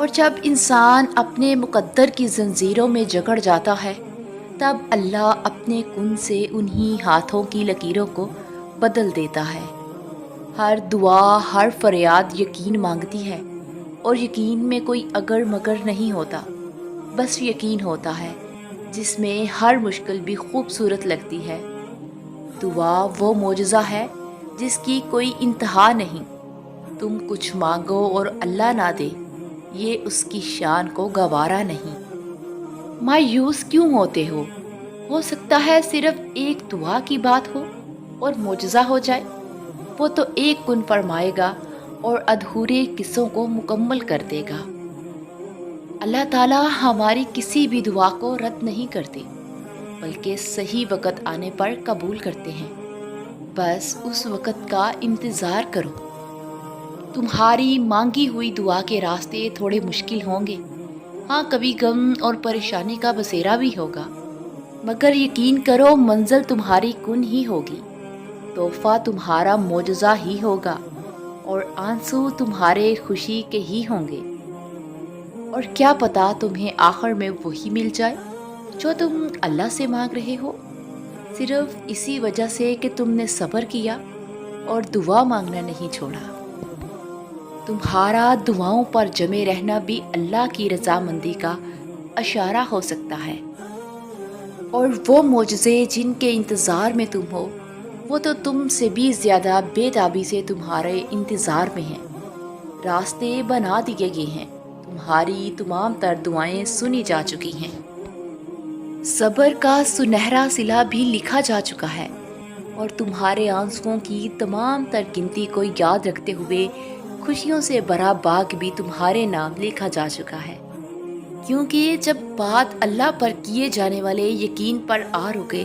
اور جب انسان اپنے مقدر کی زنجیروں میں جکڑ جاتا ہے، تب اللہ اپنے کن سے انہی ہاتھوں کی لکیروں کو بدل دیتا ہے۔ ہر دعا، ہر فریاد یقین مانگتی ہے، اور یقین میں کوئی اگر مگر نہیں ہوتا، بس یقین ہوتا ہے جس میں ہر مشکل بھی خوبصورت لگتی ہے۔ دعا وہ معجزہ ہے جس کی کوئی انتہا نہیں۔ تم کچھ مانگو اور اللہ نہ دے، یہ اس کی شان کو گوارا نہیں۔ مایوس کیوں ہوتے ہو سکتا ہے صرف ایک دعا کی بات ہو اور معجزہ ہو جائے۔ وہ تو ایک کن فرمائے گا اور ادھورے قصوں کو مکمل کر دے گا۔ اللہ تعالیٰ ہماری کسی بھی دعا کو رد نہیں کرتے، بلکہ صحیح وقت آنے پر قبول کرتے ہیں۔ بس اس وقت کا انتظار کرو۔ تمہاری مانگی ہوئی دعا کے راستے تھوڑے مشکل ہوں گے، ہاں کبھی غم اور پریشانی کا بسیرا بھی ہوگا، مگر یقین کرو منزل تمہاری کن ہی ہوگی، تحفہ تمہارا معجزہ ہی ہوگا، اور آنسو تمہارے خوشی کے ہی ہوں گے۔ اور کیا پتا تمہیں آخر میں وہی مل جائے جو تم اللہ سے مانگ رہے ہو، صرف اسی وجہ سے کہ تم نے صبر کیا اور دعا مانگنا نہیں چھوڑا۔ تمہارا دعاؤں پر جمے رہنا بھی اللہ کی رضامندی کا اشارہ ہو سکتا ہے، اور وہ معجزے جن کے انتظار میں تم ہو، وہ تو تم سے بھی زیادہ بے تابی سے تمہارے انتظار میں ہیں۔ راستے بنا دیے گئے ہیں، تمہاری تمام تر دعائیں سنی جا چکی ہیں، صبر کا سنہرا صلہ بھی لکھا جا چکا ہے، اور تمہارے آنسوؤں کی تمام تر گنتی کو یاد رکھتے ہوئے خوشیوں سے بھرا باغ بھی تمہارے نام لکھا جا چکا ہے۔ کیونکہ جب بات اللہ پر کیے جانے والے یقین پر آ رکے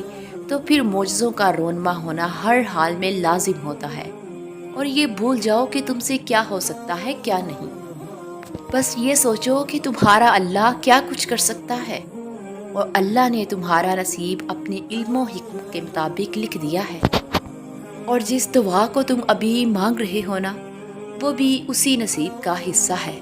تو پھر معجزوں کا رونما ہونا ہر حال میں لازم ہوتا ہے، اور یہ بھول جاؤ کہ تم سے کیا ہو سکتا ہے کیا نہیں۔ بس یہ سوچو کہ تمہارا اللہ کیا کچھ کر سکتا ہے، اور اللہ نے تمہارا نصیب اپنے علم و حکمت کے مطابق لکھ دیا ہے، اور جس دعا کو تم ابھی مانگ رہے ہو نا، وہ بھی اسی نصیب کا حصہ ہے۔